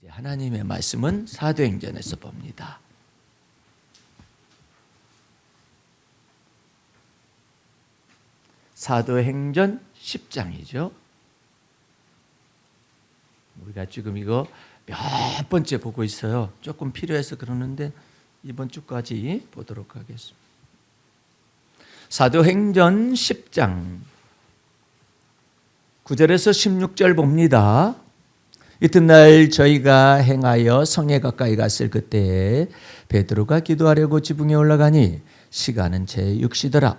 하나님의 말씀은 사도행전에서 봅니다. 사도행전 10장이죠. 우리가 지금 이거 몇 번째 보고 있어요. 조금 필요해서 그러는데 이번 주까지 보도록 하겠습니다. 사도행전 10장 9절에서 16절 봅니다. 이튿날 저희가 행하여 성에 가까이 갔을 그때에 베드로가 기도하려고 지붕에 올라가니 시간은 제 6시더라.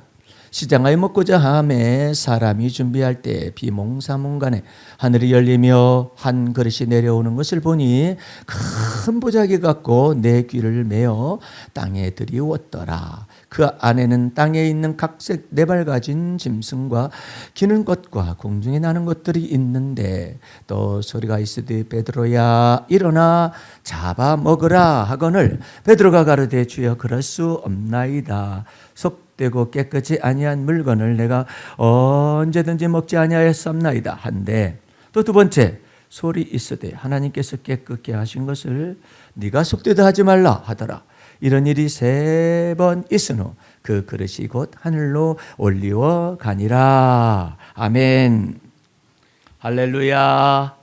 시장하여 먹고자 하매 사람이 준비할 때 비몽사몽간에 하늘이 열리며 한 그릇이 내려오는 것을 보니 큰 보자기 같고 내 귀를 메어 땅에 들이웠더라. 그 안에는 땅에 있는 각색 네 발 가진 짐승과 기는 것과 공중에 나는 것들이 있는데 또 소리가 있으되 베드로야 일어나 잡아 먹으라 하거늘 베드로가 가로되 주여 그럴 수 없나이다. 속되고 깨끗이 아니한 물건을 내가 언제든지 먹지 아니하였사옵나이다 한데 또 두 번째 소리 있으되 하나님께서 깨끗게 하신 것을 네가 속되다 하지 말라 하더라. 이런 일이 3번 있은 후 그 그릇이 곧 하늘로 올리워 가니라. 아멘. 할렐루야.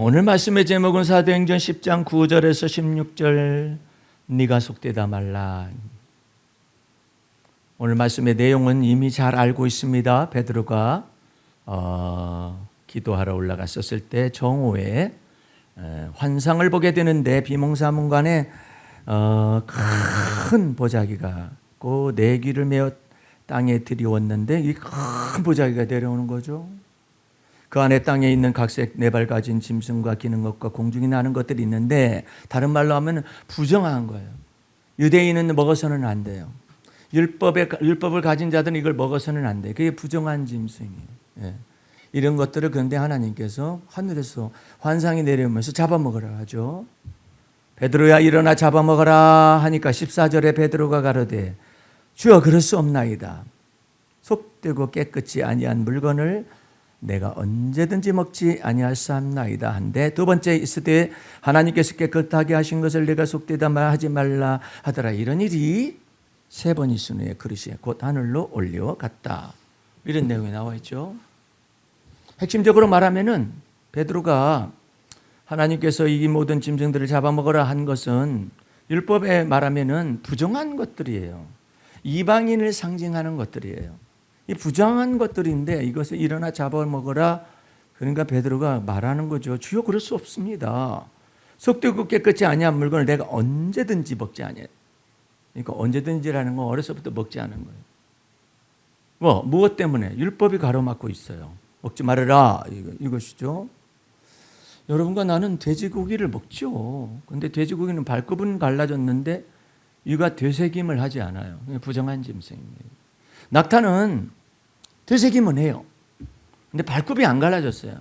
오늘 말씀의 제목은 사도행전 10장 9절에서 16절 네가 속되다 말라. 오늘 말씀의 내용은 이미 잘 알고 있습니다. 베드로가 기도하러 올라갔었을 때 정오에 환상을 보게 되는데 비몽사몽간에 큰 보자기가 있고 네 귀를 메어 땅에 들이웠는데 이 큰 보자기가 내려오는 거죠. 그 안에 땅에 있는 각색 네 발 가진 짐승과 기는 것과 공중에 나는 것들이 있는데 다른 말로 하면 부정한 거예요. 유대인은 먹어서는 안 돼요. 율법을 가진 자들은 이걸 먹어서는 안 돼요. 그게 부정한 짐승이에요. 예. 이런 것들을 그런데 하나님께서 하늘에서 환상이 내려오면서 잡아먹으라 하죠. 베드로야 일어나 잡아먹으라 하니까 14절에 베드로가 가로되 주여 그럴 수 없나이다. 속되고 깨끗이 아니한 물건을 내가 언제든지 먹지 아니하사옵나이다 한데 두 번째 있으되 하나님께서 깨끗하게 하신 것을 내가 속되다 하지 말라 하더라. 이런 일이 3번 있은 후에 그릇이 곧 하늘로 올려갔다. 이런 내용이 나와 있죠. 핵심적으로 말하면은 베드로가 하나님께서 이 모든 짐승들을 잡아먹으라 한 것은 율법에 말하면은 부정한 것들이에요. 이방인을 상징하는 것들이에요. 이 부정한 것들인데 이것을 일어나 잡아먹으라. 그러니까 베드로가 말하는 거죠. 주여 그럴 수 없습니다. 속되고 깨끗이 아니한 물건을 내가 언제든지 먹지 아니해. 그러니까 언제든지라는 건 어려서부터 먹지 않은 거예요. 무엇 때문에? 율법이 가로막고 있어요. 먹지 말아라 이것이죠. 여러분과 나는 돼지고기를 먹죠. 그런데 돼지고기는 발급은 갈라졌는데 이가 되새김을 하지 않아요. 부정한 짐승입니다. 낙타는 되새김은 해요. 근데 발굽이 안 갈라졌어요.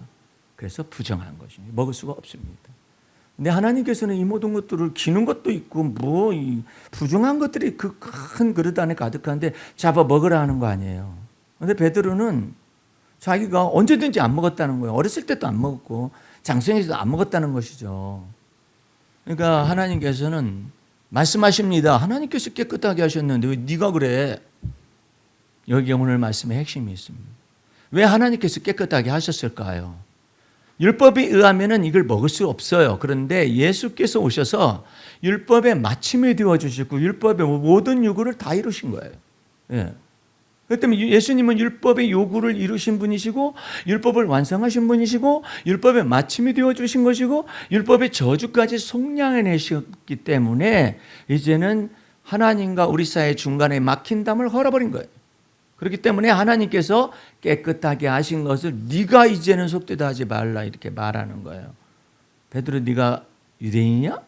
그래서 부정한 것입니다. 먹을 수가 없습니다. 근데 하나님께서는 이 모든 것들을 기는 것도 있고 이 부정한 것들이 그 큰 그릇 안에 가득한데 잡아 먹으라 하는 거 아니에요. 근데 베드로는 자기가 언제든지 안 먹었다는 거예요. 어렸을 때도 안 먹었고 장성에서도 안 먹었다는 것이죠. 그러니까 하나님께서는 말씀하십니다. 하나님께서 깨끗하게 하셨는데 왜 네가 그래? 여기 오늘 말씀의 핵심이 있습니다. 왜 하나님께서 깨끗하게 하셨을까요? 율법에 의하면 이걸 먹을 수 없어요. 그런데 예수께서 오셔서 율법에 마침이 되어주시고 율법의 모든 요구를 다 이루신 거예요. 예. 그렇기 때문에 예수님은 율법의 요구를 이루신 분이시고 율법을 완성하신 분이시고 율법의 마침이 되어주신 것이고 율법의 저주까지 속량해내셨기 때문에 이제는 하나님과 우리 사이 중간에 막힌 담을 헐어버린 거예요. 그렇기 때문에 하나님께서 깨끗하게 하신 것을 네가 이제는 속되다 하지 말라 이렇게 말하는 거예요. 베드로 네가 유대인이냐?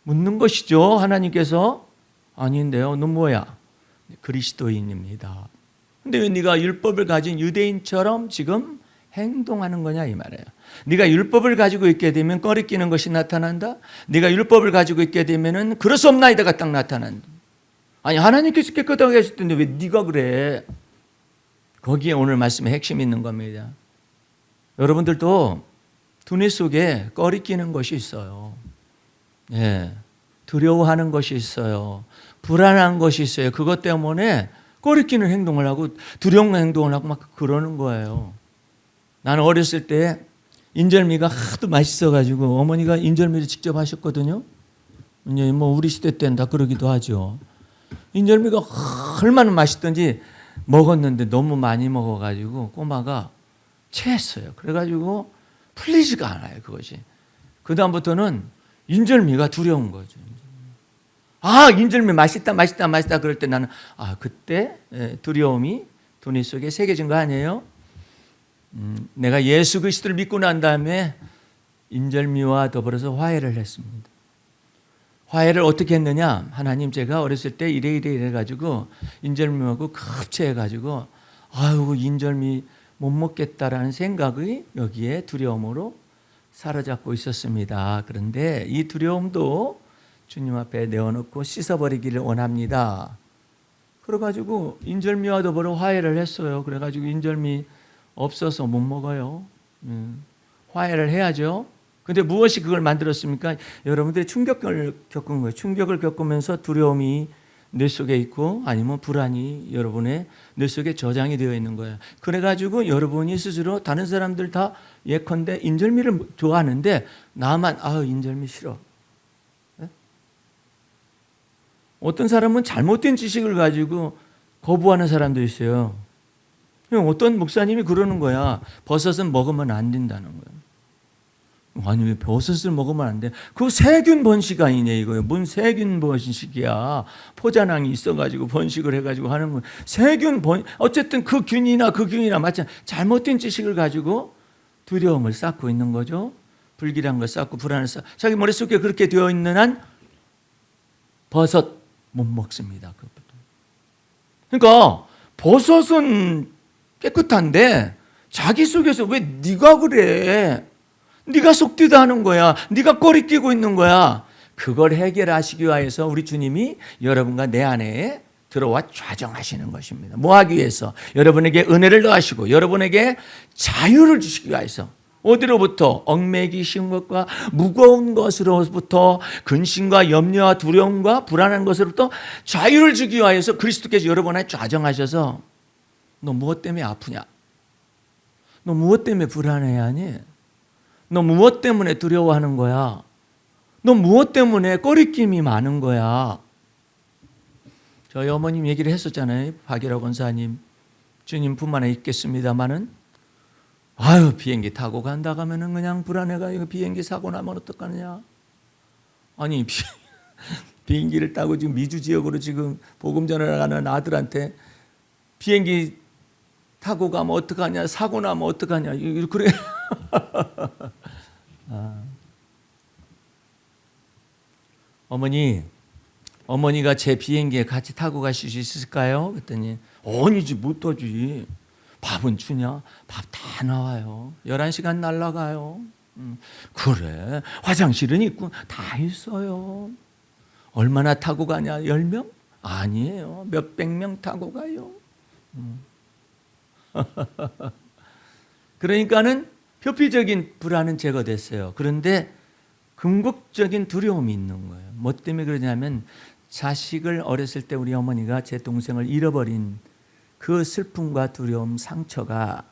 묻는 것이죠. 하나님께서 아닌데요. 너 뭐야? 그리스도인입니다. 근데 왜 네가 율법을 가진 유대인처럼 지금 행동하는 거냐 이 말이에요. 네가 율법을 가지고 있게 되면 꺼리끼는 것이 나타난다. 네가 율법을 가지고 있게 되면은 그럴 수 없나이다가 딱 나타난다. 아니 하나님께서 깨끗하게 하실 텐데 왜 네가 그래? 거기에 오늘 말씀의 핵심이 있는 겁니다. 여러분들도 두뇌 속에 꺼리끼는 것이 있어요. 예, 두려워하는 것이 있어요. 불안한 것이 있어요. 그것 때문에 꺼리끼는 행동을 하고 두려운 행동을 하고 막 그러는 거예요. 나는 어렸을 때 인절미가 하도 맛있어가지고 어머니가 인절미를 직접 하셨거든요. 뭐 우리 시대 때는 다 그러기도 하죠. 인절미가 얼마나 맛있던지 먹었는데 너무 많이 먹어가지고 꼬마가 체했어요. 그래가지고 풀리지가 않아요, 그것이. 그 다음부터는 인절미가 두려운 거죠. 아, 인절미 맛있다, 맛있다, 맛있다. 그럴 때 나는 그때 두려움이 두뇌 속에 새겨진 거 아니에요? 내가 예수 그리스도를 믿고 난 다음에 인절미와 더불어서 화해를 했습니다. 화해를 어떻게 했느냐? 하나님, 제가 어렸을 때 이래 가지고 인절미하고 급체해 가지고 인절미 못 먹겠다라는 생각이 여기에 두려움으로 사로잡고 있었습니다. 그런데 이 두려움도 주님 앞에 내어놓고 씻어버리기를 원합니다. 그래가지고 인절미와 더불어 화해를 했어요. 그래가지고 인절미 없어서 못 먹어요. 화해를 해야죠. 근데 무엇이 그걸 만들었습니까? 여러분들이 충격을 겪은 거예요. 충격을 겪으면서 두려움이 뇌 속에 있고 아니면 불안이 여러분의 뇌 속에 저장이 되어 있는 거예요. 그래가지고 여러분이 스스로 다른 사람들 다 예컨대 인절미를 좋아하는데 나만 인절미 싫어. 네? 어떤 사람은 잘못된 지식을 가지고 거부하는 사람도 있어요. 어떤 목사님이 그러는 거야. 버섯은 먹으면 안 된다는 거예요. 아니, 왜 버섯을 먹으면 안 돼? 그거 세균 번식 아니냐 이거예요. 뭔 세균 번식이야. 포자낭이 있어가지고 번식을 해가지고 하는 거예요. 어쨌든 그 균이나 마찬가지. 잘못된 지식을 가지고 두려움을 쌓고 있는 거죠. 불길한 걸 쌓고 불안을 쌓고 자기 머릿속에 그렇게 되어 있는 한 버섯 못 먹습니다. 그러니까 버섯은 깨끗한데 자기 속에서 왜 네가 그래? 네가 속되다 하는 거야. 네가 꼬리 끼고 있는 거야. 그걸 해결하시기 위해서 우리 주님이 여러분과 내 안에 들어와 좌정하시는 것입니다. 뭐 하기 위해서? 여러분에게 은혜를 더하시고 여러분에게 자유를 주시기 위해서. 어디로부터? 얽매기 쉬운 것과 무거운 것으로부터 근심과 염려와 두려움과 불안한 것으로부터 자유를 주기 위해서 그리스도께서 여러분에 좌정하셔서 너 무엇 때문에 아프냐? 너 무엇 때문에 불안해하니? 너 무엇 때문에 두려워하는 거야? 너 무엇 때문에 꺼리낌이 많은 거야? 저희 어머님 얘기를 했었잖아요. 박일화 권사님. 주님 품 안에 있겠습니다마는 비행기 타고 간다 가면은 그냥 불안해가 비행기 사고 나면 어떡하느냐? 아니 비행기를 타고 지금 미주 지역으로 지금 복음 전하러 아들한테 비행기 타고 가면 어떡하냐? 사고 나면 어떡하냐? 그래. 어머니가 제 비행기에 같이 타고 가실 수 있을까요? 그랬더니 아니지, 못하지. 밥은 주냐? 밥 다 나와요. 11시간 날아가요. 그래, 화장실은 있고 다 있어요. 얼마나 타고 가냐? 10명? 아니에요, 몇백 명 타고 가요. 그러니까는 표피적인 불안은 제거됐어요. 그런데 궁극적인 두려움이 있는 거예요. 뭐 때문에 그러냐면 자식을 어렸을 때 우리 어머니가 제 동생을 잃어버린 그 슬픔과 두려움, 상처가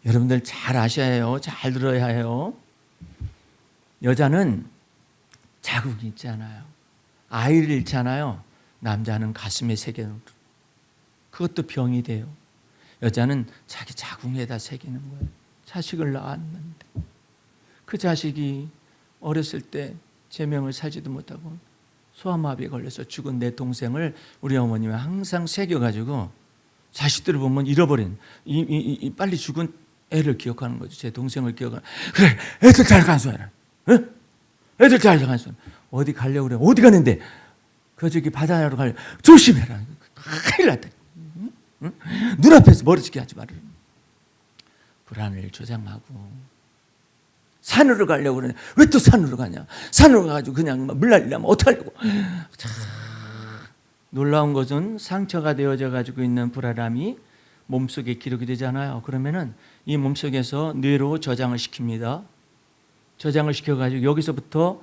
여러분들 잘 아셔야 해요. 잘 들어야 해요. 여자는 자궁이 있잖아요. 아이를 잃잖아요. 남자는 가슴에 새겨놓고 그것도 병이 돼요. 여자는 자기 자궁에다 새기는 거예요. 자식을 낳았는데 그 자식이 어렸을 때 제명을 살지도 못하고 소아마비에 걸려서 죽은 내 동생을 우리 어머님이 항상 새겨가지고 자식들을 보면 잃어버린 빨리 죽은 애를 기억하는 거죠. 제 동생을 기억하는. 그래, 애들 잘 간수해라. 응? 애들 잘 간수해. 어디 가려고 그래? 어디 가는데? 저기 바다로 가려. 조심해라. 큰일 났다. 응? 눈앞에서 멀어지게 하지 말아라. 불안을 조장하고 산으로 가려고 그러냐? 왜 또 산으로 가냐? 산으로 가가지고 그냥 물 날리려면 어떡하려고? 놀라운 것은 상처가 되어져 가지고 있는 불안함이 몸속에 기록이 되잖아요. 그러면은 이 몸속에서 뇌로 저장을 시킵니다. 저장을 시켜가지고 여기서부터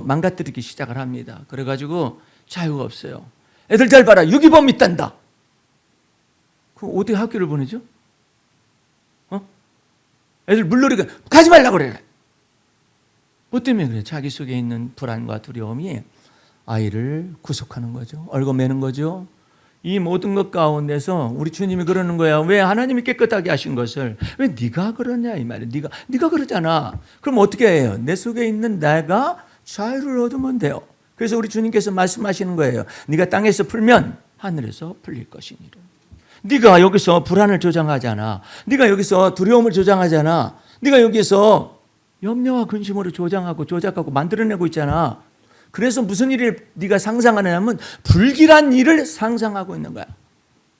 망가뜨리기 시작을 합니다. 그래가지고 자유가 없어요. 애들 잘 봐라. 유기범 있단다. 그 어떻게 학교를 보내죠? 애들 물놀이가 가지 말라고 그래. 뭐 때문에 그래? 자기 속에 있는 불안과 두려움이 아이를 구속하는 거죠. 얽어매는 거죠. 이 모든 것 가운데서 우리 주님이 그러는 거야. 왜 하나님이 깨끗하게 하신 것을 왜 네가 그러냐 이 말이야. 네가 그러잖아. 그럼 어떻게 해요? 내 속에 있는 내가 자유를 얻으면 돼요. 그래서 우리 주님께서 말씀하시는 거예요. 네가 땅에서 풀면 하늘에서 풀릴 것이니라. 네가 여기서 불안을 조장하잖아. 네가 여기서 두려움을 조장하잖아. 네가 여기서 염려와 근심으로 조작하고 만들어내고 있잖아. 그래서 무슨 일을 네가 상상하냐면 불길한 일을 상상하고 있는 거야.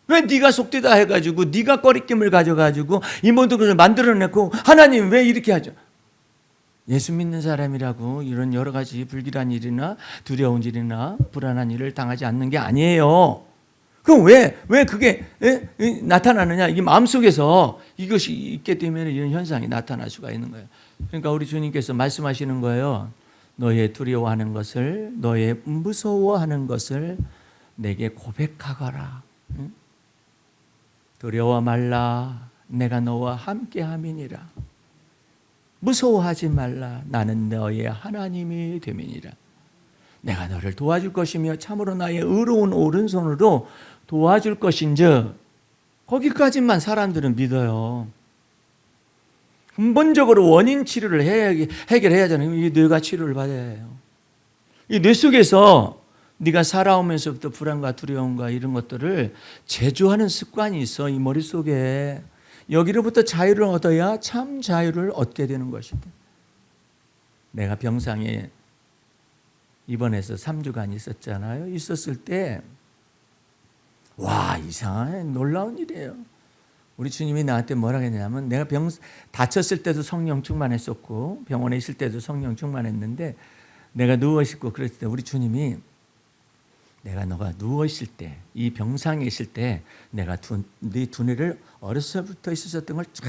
왜 네가 속되다 해가지고 네가 꺼리낌을 가져가지고 이 모든 것을 만들어내고 하나님 왜 이렇게 하죠? 예수 믿는 사람이라고 이런 여러 가지 불길한 일이나 두려운 일이나 불안한 일을 당하지 않는 게 아니에요. 그럼 왜 그게 나타나느냐? 이게 마음속에서 이것이 있게 되면 이런 현상이 나타날 수가 있는 거예요. 그러니까 우리 주님께서 말씀하시는 거예요. 너의 두려워하는 것을, 너의 무서워하는 것을 내게 고백하거라. 두려워 말라. 내가 너와 함께함이니라. 무서워하지 말라. 나는 너의 하나님이 됨이니라. 내가 너를 도와줄 것이며 참으로 나의 의로운 오른손으로 도와줄 것인즉 거기까지만 사람들은 믿어요. 근본적으로 원인 치료를 해결해야 하잖아요. 이 뇌가 치료를 받아야 해요. 이 뇌 속에서 네가 살아오면서부터 불안과 두려움과 이런 것들을 제조하는 습관이 있어. 이 머릿속에. 여기로부터 자유를 얻어야 참 자유를 얻게 되는 것이다. 내가 병상에 입원해서 3주간 있었잖아요. 있었을 때 와, 이상해. 놀라운 일이에요. 우리 주님이 나한테 뭐라 했냐면 내가 다쳤을 때도 성령 충만했었고 병원에 있을 때도 성령 충만했는데 내가 누워있고 그랬을 때 우리 주님이 내가 너가 누워있을 때 이 병상에 있을 때 내가 네 두뇌를 어렸을 때부터 있었던 걸 쫙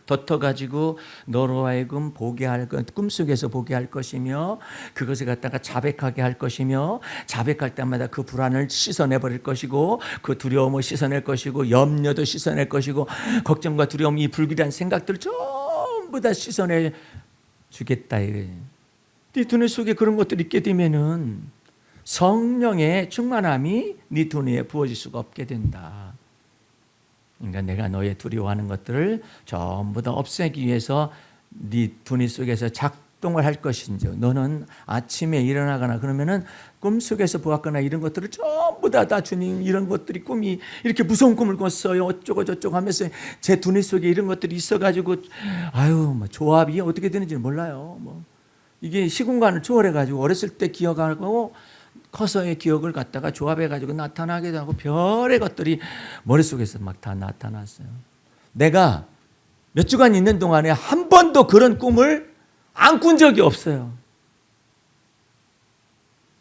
덮어가지고 너로 하여금 보게 할 것, 꿈속에서 보게 할 것이며 그것을 갖다가 자백하게 할 것이며 자백할 때마다 그 불안을 씻어내버릴 것이고 그 두려움을 씻어낼 것이고 염려도 씻어낼 것이고 걱정과 두려움 이 불길한 생각들을 전부 다 씻어내 주겠다. 네 두뇌 속에 그런 것들이 있게 되면은 성령의 충만함이 네 두뇌에 부어질 수가 없게 된다. 그러니까 내가 너의 두려워하는 것들을 전부 다 없애기 위해서 네 두뇌 속에서 작동을 할 것인지 너는 아침에 일어나거나 그러면은 꿈속에서 보았거나 이런 것들을 전부 다 주님 이런 것들이 꿈이 이렇게 무서운 꿈을 꿨어요. 어쩌고 저쩌고 하면서 제 두뇌 속에 이런 것들이 있어가지고 아유 뭐 조합이 어떻게 되는지 몰라요. 뭐 이게 시공간을 초월해가지고 어렸을 때 기억하고 커서의 기억을 갖다가 조합해가지고 나타나기도 하고 별의 것들이 머릿속에서 막 다 나타났어요. 내가 몇 주간 있는 동안에 한 번도 그런 꿈을 안 꾼 적이 없어요.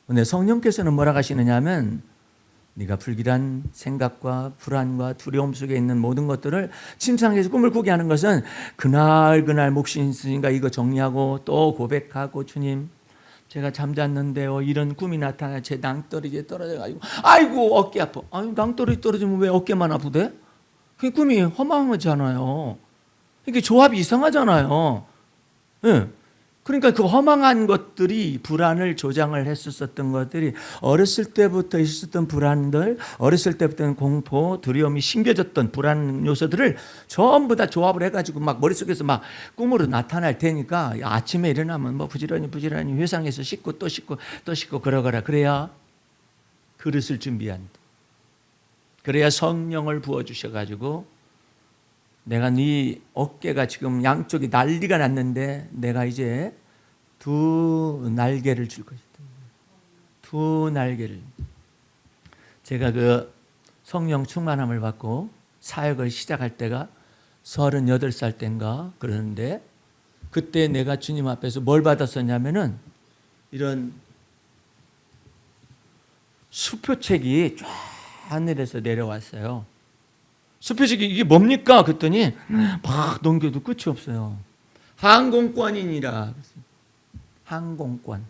근데 성령께서는 뭐라고 하시느냐 하면 네가 불길한 생각과 불안과 두려움 속에 있는 모든 것들을 침상에서 꿈을 꾸게 하는 것은 그날 몫이 있으니까 이거 정리하고 또 고백하고 주님 제가 잠잤는데요. 이런 꿈이 나타나 제 낭떠러지에 떨어져가지고 아이고 어깨 아파. 아니 낭떠러지 떨어지면 왜 어깨만 아프대? 그 꿈이 허망하잖아요. 이게 조합이 이상하잖아요. 네. 그러니까 그 허망한 것들이 불안을 조장을 했었던 것들이 어렸을 때부터 있었던 불안들, 어렸을 때부터는 공포, 두려움이 심겨졌던 불안 요소들을 전부 다 조합을 해가지고 막 머릿속에서 막 꿈으로 나타날 테니까 아침에 일어나면 뭐 부지런히 회상해서 씻고 또 씻고 또 씻고 그러거라. 그래야 그릇을 준비한. 그래야 성령을 부어주셔가지고 내가 네 어깨가 지금 양쪽이 난리가 났는데 내가 이제 두 날개를 줄 것이다. 두 날개를. 제가 그 성령 충만함을 받고 사역을 시작할 때가 38살 때인가 그러는데 그때 내가 주님 앞에서 뭘 받았었냐면은 이런 수표책이 쫙 하늘에서 내려왔어요. 수표식이 이게 뭡니까? 그랬더니 막 넘겨도 끝이 없어요. 항공권이니라. 항공권.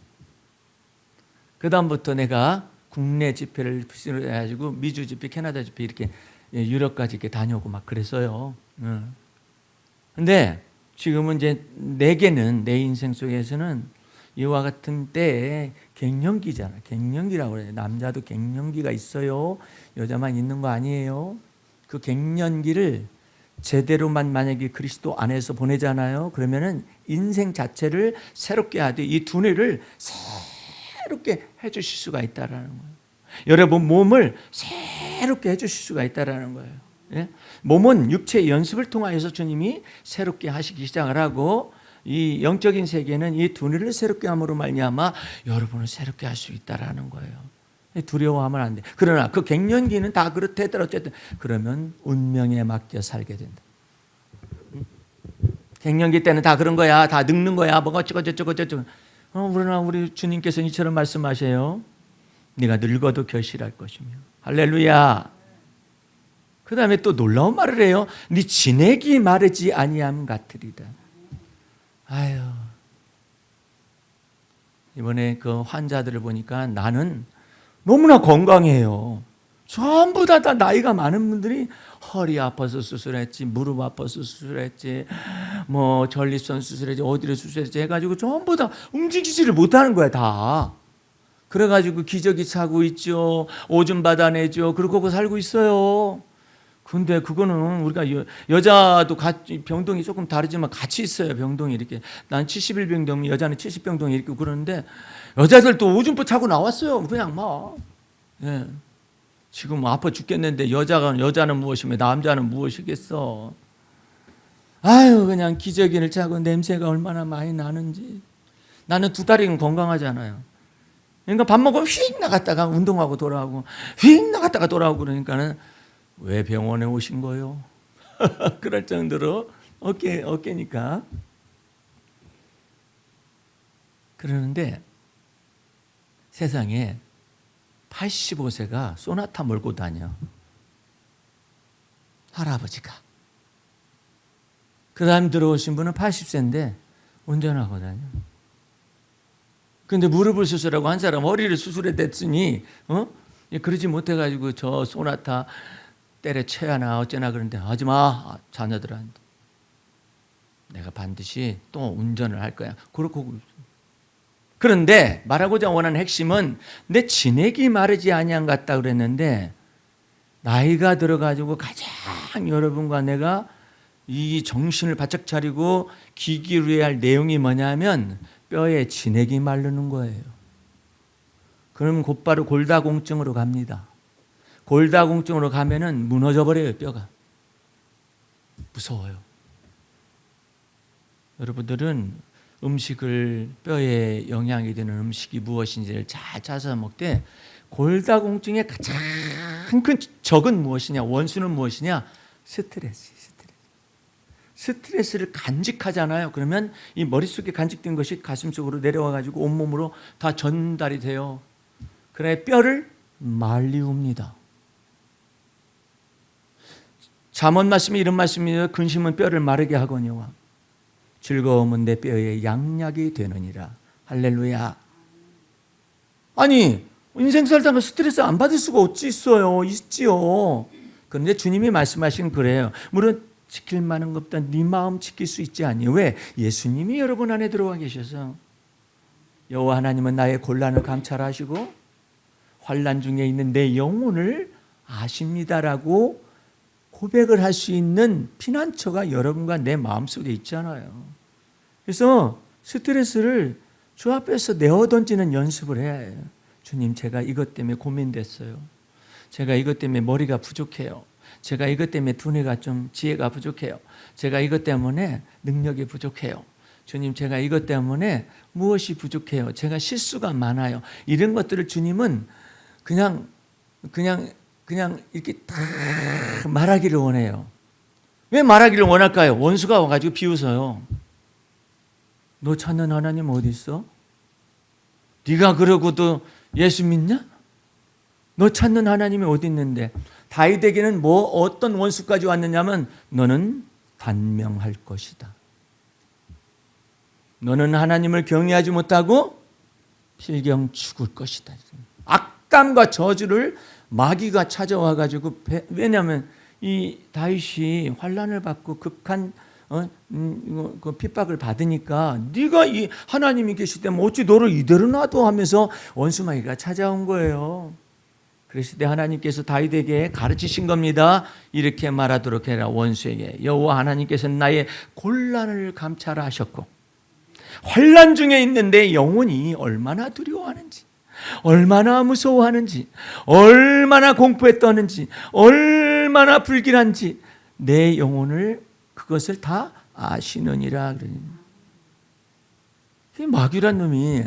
그 다음부터 내가 국내 집회를 해가지고 미주 집회, 캐나다 집회 이렇게 유럽까지 이렇게 다녀오고 막 그랬어요. 근데 지금은 이제 내게는 내 인생 속에서는 이와 같은 때에 갱년기잖아. 갱년기라고 그래요. 남자도 갱년기가 있어요. 여자만 있는 거 아니에요. 그 갱년기를 제대로만 만약에 그리스도 안에서 보내잖아요. 그러면은 인생 자체를 새롭게 하되 이 두뇌를 새롭게 해주실 수가 있다라는 거예요. 여러분 몸을 새롭게 해주실 수가 있다라는 거예요. 예? 몸은 육체의 연습을 통하여서 주님이 새롭게 하시기 시작을 하고 이 영적인 세계는 이 두뇌를 새롭게 함으로 말미암아 여러분을 새롭게 할 수 있다라는 거예요. 두려워하면 안 돼. 그러나 그 갱년기는 다 그렇대더라 어쨌든 그러면 운명에 맡겨 살게 된다. 갱년기 때는 다 그런 거야. 다 늙는 거야. 뭐가 어쩌고 저쩌고 저쩌고. 그러나 우리 주님께서는 이처럼 말씀하세요. 네가 늙어도 결실할 것이며. 할렐루야. 그 다음에 또 놀라운 말을 해요. 네 진액이 마르지 아니함 같으리라. 아유. 이번에 그 환자들을 보니까 나는 너무나 건강해요. 전부 다 나이가 많은 분들이 허리 아파서 수술했지, 무릎 아파서 수술했지, 뭐 전립선 수술했지, 어디를 수술했지 해가지고 전부 다 움직이지를 못하는 거야 다. 그래가지고 기저귀 차고 있죠, 오줌 받아내죠, 그러고 살고 있어요. 근데 그거는 우리가 여자도 병동이 조금 다르지만 같이 있어요. 병동이 이렇게 난 70일 병동, 여자는 70병동이 이렇게 그러는데 여자들도 오줌포 차고 나왔어요. 그냥 막. 예. 지금 아파 죽겠는데 여자는 무엇이며 남자는 무엇이겠어. 아유 그냥 기저귀를 차고 냄새가 얼마나 많이 나는지. 나는 두 다리는 건강하잖아요. 그러니까 밥 먹으면 휙 나갔다가 운동하고 돌아오고 휙 나갔다가 돌아오고 그러니까는 왜 병원에 오신 거요? 그럴 정도로 어깨니까. 그러는데 세상에 85세가 소나타 몰고 다녀. 할아버지가. 그 다음 들어오신 분은 80세인데 운전하고 다녀. 근데 무릎을 수술하고 한 사람 허리를 수술해 댔으니 그러지 못해가지고 저 소나타 때려쳐야나 어쩌나 그런데 하지마 자녀들한테 내가 반드시 또 운전을 할 거야. 그렇고 그런데 말하고자 원하는 핵심은 내 진액이 마르지 아니한 같다 그랬는데 나이가 들어가지고 가장 여러분과 내가 이 정신을 바짝 차리고 기기로해야 할 내용이 뭐냐면 뼈에 진액이 마르는 거예요. 그럼 곧바로 골다공증으로 갑니다. 골다공증으로 가면은 무너져 버려요, 뼈가. 무서워요. 여러분들은 음식을 뼈에 영향이 되는 음식이 무엇인지를 잘 찾아서 먹되 골다공증의 가장 큰 적은 무엇이냐, 원수는 무엇이냐? 스트레스를 간직하잖아요. 그러면 이 머릿속에 간직된 것이 가슴속으로 내려와 가지고 온몸으로 다 전달이 돼요. 그래 뼈를 말리웁니다. 잠언 말씀이 이런 말씀이에요. 근심은 뼈를 마르게 하거니와 즐거움은 내 뼈에 양약이 되느니라. 할렐루야. 아니 인생 살다가 스트레스 안 받을 수가 어찌 있어요. 있지요. 그런데 주님이 말씀하신 그래요. 물론 지킬 만한 것보다 네 마음 지킬 수 있지 않니? 왜? 예수님이 여러분 안에 들어와 계셔서. 여호와 하나님은 나의 곤란을 감찰하시고 환난 중에 있는 내 영혼을 아십니다라고 고백을 할 수 있는 피난처가 여러분과 내 마음속에 있잖아요. 그래서 스트레스를 주 앞에서 내어던지는 연습을 해야 해요. 주님, 제가 이것 때문에 고민됐어요. 제가 이것 때문에 머리가 부족해요. 제가 이것 때문에 두뇌가 좀 지혜가 부족해요. 제가 이것 때문에 능력이 부족해요. 주님, 제가 이것 때문에 무엇이 부족해요. 제가 실수가 많아요. 이런 것들을 주님은 그냥 이렇게 다 말하기를 원해요. 왜 말하기를 원할까요? 원수가 와가지고 비웃어요. 너 찾는 하나님 어디 있어? 네가 그러고도 예수 믿냐? 너 찾는 하나님이 어디 있는데? 다윗에게는 뭐 어떤 원수까지 왔느냐면 너는 단명할 것이다. 너는 하나님을 경외하지 못하고 필경 죽을 것이다. 악담과 저주를 마귀가 찾아와 가지고, 왜냐하면 이 다윗이 환난을 받고 극한 그 핍박을 받으니까 네가 이 하나님이 계시다면 어찌 너를 이대로 놔둬 하면서 원수 마귀가 찾아온 거예요. 그랬을 때 하나님께서 다윗에게 가르치신 겁니다. 이렇게 말하도록 해라. 원수에게 여호와 하나님께서는 나의 곤란을 감찰하 하셨고 환난 중에 있는데 영혼이 얼마나 두려워하는지, 얼마나 무서워하는지, 얼마나 공포에 떠는지, 얼마나 불길한지 내 영혼을 그것을 다 아시느니라. 마귀란 놈이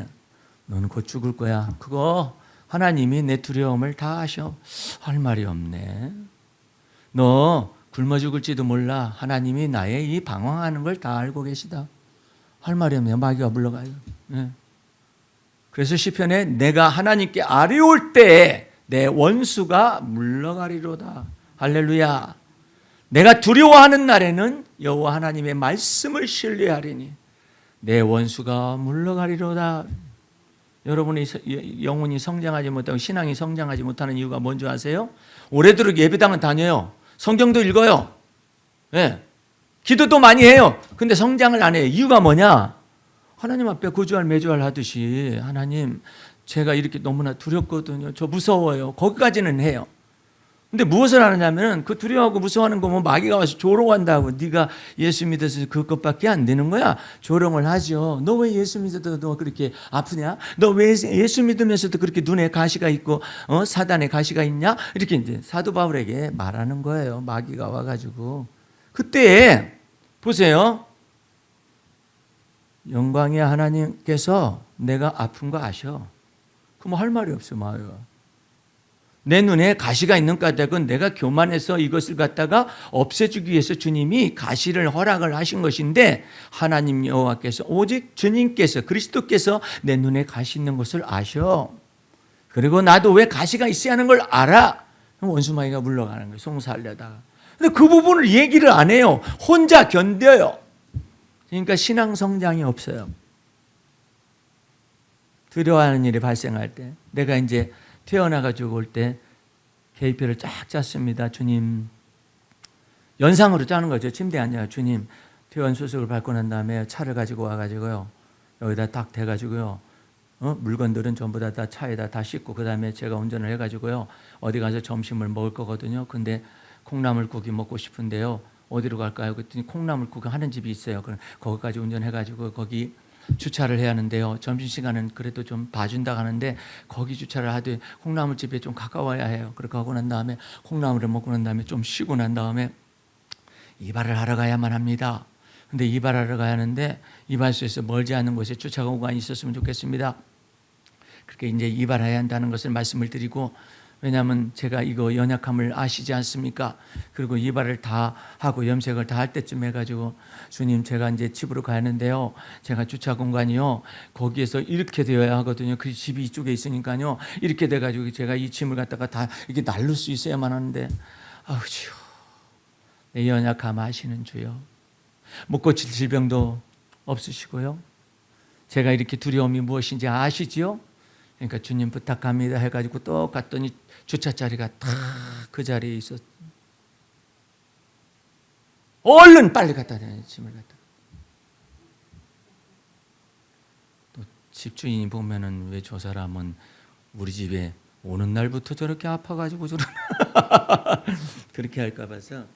너는 곧 죽을 거야. 그거 하나님이 내 두려움을 다 아셔. 할 말이 없네. 너 굶어 죽을지도 몰라. 하나님이 나의 이 방황하는 걸 다 알고 계시다. 할 말이 없네요. 마귀가 물러가요. 네. 그래서 시편에 내가 하나님께 아뢰올 때 내 원수가 물러가리로다. 할렐루야. 내가 두려워하는 날에는 여호와 하나님의 말씀을 신뢰하리니 내 원수가 물러가리로다. 여러분이 영혼이 성장하지 못하고 신앙이 성장하지 못하는 이유가 뭔지 아세요? 오래도록 예배당은 다녀요. 성경도 읽어요. 네. 기도도 많이 해요. 근데 성장을 안 해요. 이유가 뭐냐? 하나님 앞에 고주할 매주할 하듯이 하나님 제가 이렇게 너무나 두렵거든요. 저 무서워요. 거기까지는 해요. 근데 무엇을 하느냐면 그 두려워하고 무서워하는 거 뭐 마귀가 와서 조롱한다고 네가 예수 믿어서 그것밖에 안 되는 거야. 조롱을 하죠. 너 왜 예수 믿어도 너 그렇게 아프냐? 너 왜 예수 믿으면서도 그렇게 눈에 가시가 있고 사단에 가시가 있냐? 이렇게 이제 사도 바울에게 말하는 거예요. 마귀가 와가지고. 그때 보세요. 영광의 하나님께서 내가 아픈 거 아셔. 그럼 할 말이 없어. 마귀가. 내 눈에 가시가 있는 까닭은 내가 교만해서 이것을 갖다가 없애주기 위해서 주님이 가시를 허락을 하신 것인데 하나님 여호와께서 오직 주님께서 그리스도께서 내 눈에 가시 있는 것을 아셔. 그리고 나도 왜 가시가 있어야 하는 걸 알아. 그럼 원수마귀가 물러가는 거예요. 송사하려다가. 근데 그 부분을 얘기를 안 해요. 혼자 견뎌요. 그러니까 신앙 성장이 없어요. 두려워하는 일이 발생할 때 내가 이제 태어나가지고 올 때 계획표를 쫙 짰습니다. 주님, 연상으로 짜는 거죠. 침대에 앉아요. 주님, 퇴원 수속을 밟고 난 다음에 차를 가지고 와가지고요. 여기다 딱 대가지고요. 물건들은 전부 다 차에다 다 싣고 그 다음에 제가 운전을 해가지고요. 어디 가서 점심을 먹을 거거든요. 근데 콩나물국이 먹고 싶은데요. 어디로 갈까요? 그랬더니 콩나물국 하는 집이 있어요. 그럼 거기까지 운전해가지고 거기 주차를 해야 하는데요. 점심시간은 그래도 좀 봐준다 하는데 거기 주차를 하되 콩나물집에 좀 가까워야 해요. 그렇게 하고 난 다음에 콩나물을 먹고 난 다음에 좀 쉬고 난 다음에 이발을 하러 가야만 합니다. 근데 이발하러 가야 하는데 이발소에서 멀지 않은 곳에 주차 공간이 있었으면 좋겠습니다. 그렇게 이제 이발해야 한다는 것을 말씀을 드리고, 왜냐하면 제가 이거 연약함을 아시지 않습니까? 그리고 이발을 다 하고 염색을 다 할 때쯤 해가지고 주님 제가 이제 집으로 가는데요. 제가 주차 공간이요. 거기에서 이렇게 되어야 하거든요. 그 집이 이쪽에 있으니까요. 이렇게 돼가지고 제가 이 짐을 갖다가 다 이렇게 날릴 수 있어야만 하는데 아우 주여 내 연약함 아시는 주여. 못 고칠 질병도 없으시고요. 제가 이렇게 두려움이 무엇인지 아시지요? 그러니까 주님 부탁합니다 해가지고 또 갔더니 주차 자리가 다 그 자리에 있었. 얼른 빨리 갖다 대요. 짐을 갖다. 또 집주인이 보면은 왜 저 사람은 우리 집에 오는 날부터 저렇게 아파가지고 저러나 그렇게 할까 봐서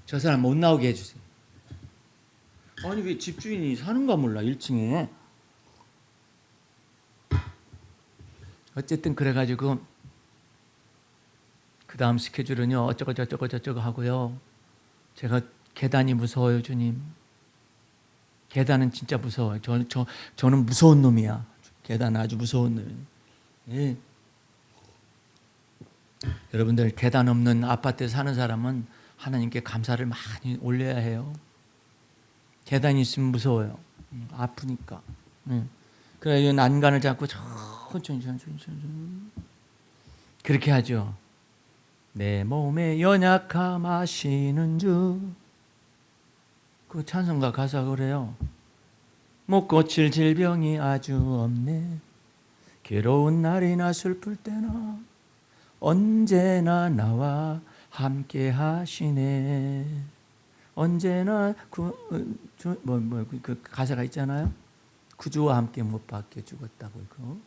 저 사람 못 나오게 해주세요. 아니 왜 집주인이 사는가 몰라 1층에. 어쨌든 그래가지고 그 다음 스케줄은요 어쩌고 저쩌고 저쩌고 하고요. 제가 계단이 무서워요. 주님 계단은 진짜 무서워요. 저는 무서운 놈이야. 계단은 아주 무서운 놈이에요. 예. 여러분들 계단 없는 아파트에 사는 사람은 하나님께 감사를 많이 올려야 해요. 계단이 있으면 무서워요. 아프니까. 그래서 난간을 잡고 천천히 그렇게 하죠. 내 몸에 연약함 아시는 주. 그 찬송가 가사 그래요. 못 고칠 질병이 아주 없네. 괴로운 날이나 슬플 때나 언제나 나와 함께 하시네. 언제나 그 가사가 있잖아요. 구주와 함께 못 박혀 죽었다고.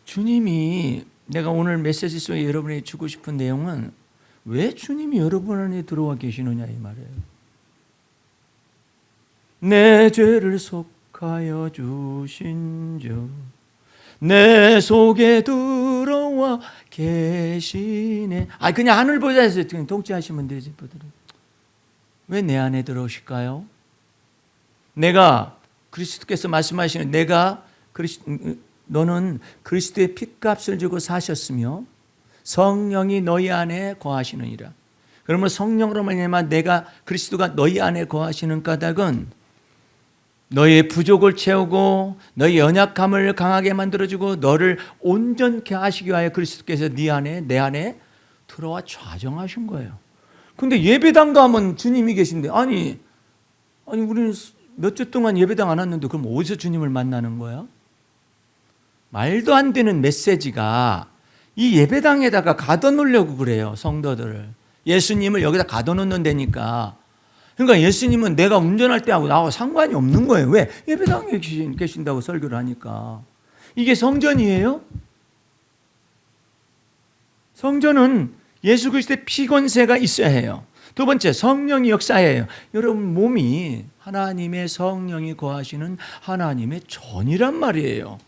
주님이, 내가 오늘 메시지 속에 여러분에게 주고 싶은 내용은 왜 주님이 여러분 안에 들어와 계시느냐 이 말이에요. 내 죄를 속하여 주신 주, 내 속에 들어와 계시네. 그냥 하늘 보자 해서 그냥 통치하시면 되지. 왜 내 안에 들어오실까요? 내가, 그리스도께서 말씀하시는, 너는 그리스도의 핏값을 주고 사셨으며 성령이 너희 안에 거하시느니라. 그러면 성령으로 말미암아 그리스도가 너희 안에 거하시는 까닭은 너의 부족을 채우고 너의 연약함을 강하게 만들어주고 너를 온전케 하시기 위하여 그리스도께서 내 안에 들어와 좌정하신 거예요. 근데 예배당 가면 주님이 계신데 아니 우리는 몇 주 동안 예배당 안 왔는데 그럼 어디서 주님을 만나는 거야? 말도 안 되는 메시지가 이 예배당에다가 가둬놓으려고 그래요. 성도들을. 예수님을 여기다 가둬놓는다니까. 그러니까 예수님은 내가 운전할 때하고 나하고 상관이 없는 거예요. 왜? 예배당에 계신다고 설교를 하니까. 이게 성전이에요? 성전은 예수 그리스도의 피권세가 있어야 해요. 두 번째, 성령이 역사해요. 여러분 몸이 하나님의 성령이 거하시는 하나님의 전이란 말이에요.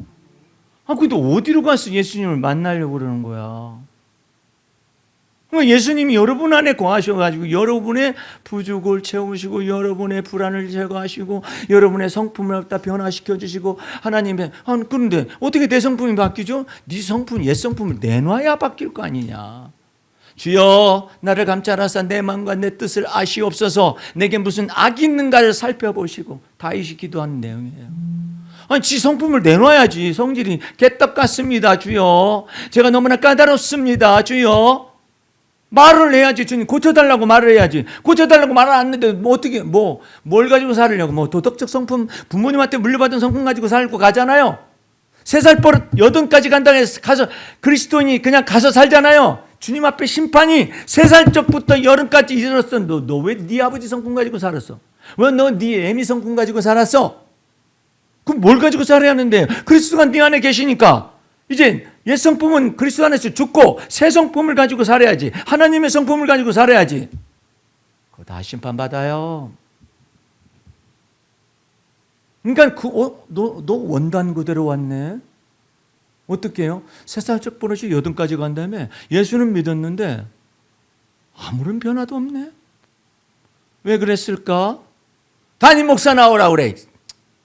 근데 어디로 가서 예수님을 만나려고 그러는 거야? 예수님이 여러분 안에 거하셔가지고 여러분의 부족을 채우시고 여러분의 불안을 제거하시고 여러분의 성품을 다 변화시켜 주시고 하나님의 그런데 어떻게 내 성품이 바뀌죠? 네 성품, 옛 성품을 내놔야 바뀔 거 아니냐. 주여 나를 감찰하사 내 마음과 내 뜻을 아시옵소서. 내게 무슨 악이 있는가를 살펴보시고. 다윗이 기도하는 내용이에요. 지 성품을 내놔야지. 성질이 개떡 같습니다 주여. 제가 너무나 까다롭습니다 주여. 말을 해야지. 주님 고쳐달라고 말을 해야지. 고쳐달라고 말을 안 했는데 어떻게 뭘 가지고 살으려고 도덕적 성품, 부모님한테 물려받은 성품 가지고 살고 가잖아요. 3살 버릇 80까지 간다고 해서 가서 그리스도인이 그냥 가서 살잖아요. 주님 앞에 심판이 3살 적부터 80까지 이르렀어. 너 왜 네 아버지 성품 가지고 살았어? 왜 너 네 애미 성품 가지고 살았어? 그럼 뭘 가지고 살아야 하는데? 그리스도가 네 안에 계시니까 이제 옛 성품은 그리스도 안에서 죽고 새 성품을 가지고 살아야지. 하나님의 성품을 가지고 살아야지. 그거 다 심판받아요. 그러니까 너 원단 그대로 왔네. 어떻게 해요? 3살적 버릇이 80까지 간 다음에 예수는 믿었는데 아무런 변화도 없네. 왜 그랬을까? 담임 목사 나오라 그래.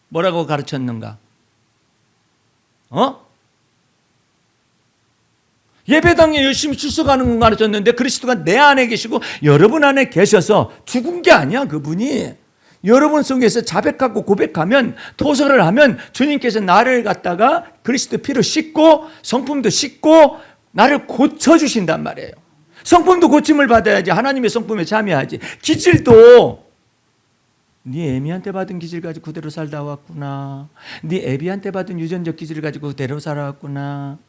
뭐라고 가르쳤는가? 예배당에 열심히 출석하는 건 가르쳤는데 그리스도가 내 안에 계시고 여러분 안에 계셔서 죽은 게 아니야. 그분이 여러분 속에서 자백하고 고백하면, 토설을 하면 주님께서 나를 갖다가 그리스도 피로 씻고 성품도 씻고 나를 고쳐주신단 말이에요. 성품도 고침을 받아야지. 하나님의 성품에 참여하지. 기질도 네 애미한테 받은 기질 가지고 그대로 살다 왔구나. 네 애비한테 받은 유전적 기질을 가지고 그대로 살아왔구나.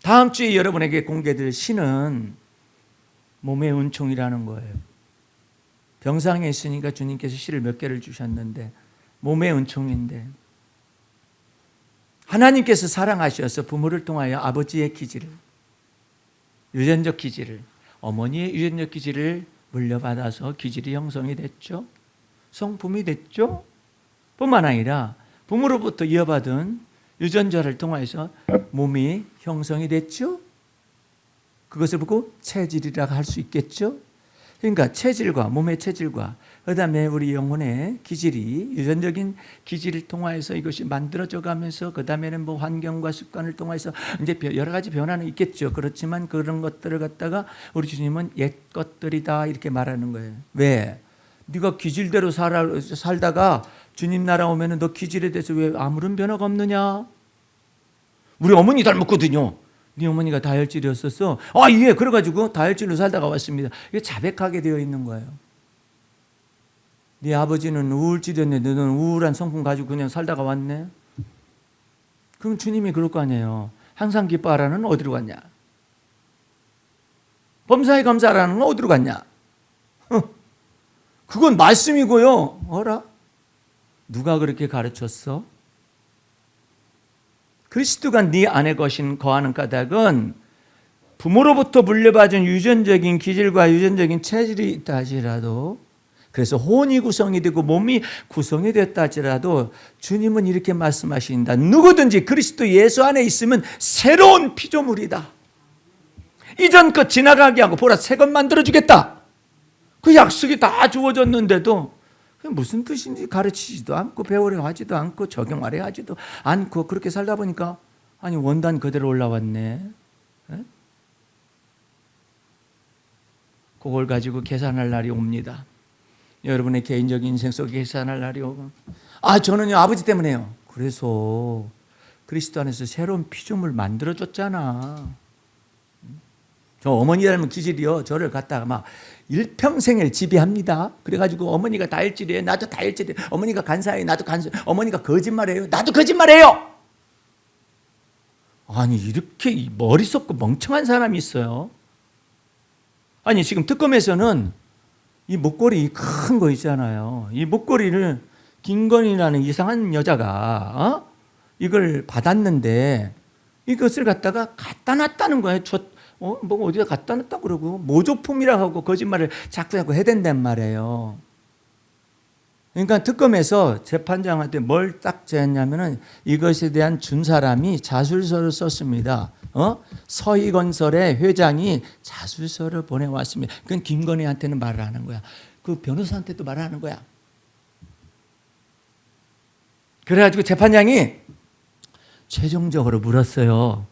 다음 주에 여러분에게 공개될 시는 몸의 은총이라는 거예요. 병상에 있으니까 주님께서 시를 몇 개를 주셨는데 몸의 은총인데, 하나님께서 사랑하셔서 부모를 통하여 아버지의 기질을, 유전적 기질을, 어머니의 유전적 기질을 물려받아서 기질이 형성이 됐죠. 성품이 됐죠. 뿐만 아니라 부모로부터 이어받은 유전자를 통해서 몸이 형성이 됐죠. 그것을 보고 체질이라고 할 수 있겠죠. 그러니까 체질과, 몸의 체질과 그다음에 우리 영혼의 기질이, 유전적인 기질을 통해서 이것이 만들어져 가면서 그다음에는 환경과 습관을 통해서 이제 여러 가지 변화는 있겠죠. 그렇지만 그런 것들을 갖다가 우리 주님은 옛 것들이다 이렇게 말하는 거예요. 왜? 네가 기질대로 살다가 주님 나라 오면은 너 기질에 대해서 왜 아무런 변화가 없느냐? 우리 어머니 닮았거든요. 네 어머니가 다혈질이었었어? 아, 예. 그래가지고 다혈질로 살다가 왔습니다. 이게 자백하게 되어 있는 거예요. 네 아버지는 우울질이었는데 너는 우울한 성품 가지고 그냥 살다가 왔네? 그럼 주님이 그럴 거 아니에요. 항상 기뻐하라는 어디로 갔냐? 범사에 감사하라는 건 어디로 갔냐? 그건 말씀이고요. 어라? 누가 그렇게 가르쳤어? 그리스도가 네 안에 거하는 까닭은 부모로부터 물려받은 유전적인 기질과 유전적인 체질이 있다 하지라도, 그래서 혼이 구성이 되고 몸이 구성이 됐다 하지라도 주님은 이렇게 말씀하신다. 누구든지 그리스도 예수 안에 있으면 새로운 피조물이다. 이전 것 지나가게 하고 보라 새 것 만들어주겠다. 그 약속이 다 주어졌는데도 무슨 뜻인지 가르치지도 않고 배우려 하지도 않고 적용하려 하지도 않고 그렇게 살다 보니까 아니 원단 그대로 올라왔네. 에? 그걸 가지고 계산할 날이 옵니다. 여러분의 개인적인 인생 속에 계산할 날이 오고, 아 저는요 아버지 때문에요. 그래서 그리스도 안에서 새로운 피조물 만들어줬잖아. 저 어머니 닮은 기질이요 저를 갖다가 막 일평생을 지배합니다. 그래가지고 어머니가 다혈질이에요 나도 다혈질이에요. 어머니가 간사해요 나도 간사해요. 어머니가 거짓말해요 나도 거짓말해요. 아니 이렇게 머리 썩고 멍청한 사람이 있어요. 아니 지금 특검에서는 이 목걸이 큰 거 있잖아요. 이 목걸이를 김건희라는 이상한 여자가 이걸 받았는데 이것을 갖다가 갖다 놨다는 거예요. 뭐 어디다 갖다 놨다 그러고 모조품이라고 하고 거짓말을 자꾸 해댄단 말이에요. 그러니까 특검에서 재판장한테 뭘 딱 제했냐면은 이것에 대한 준 사람이 자술서를 썼습니다. 서희건설의 회장이 자술서를 보내왔습니다. 그건 김건희한테는 말을 하는 거야. 그 변호사한테도 말을 하는 거야. 그래가지고 재판장이 최종적으로 물었어요.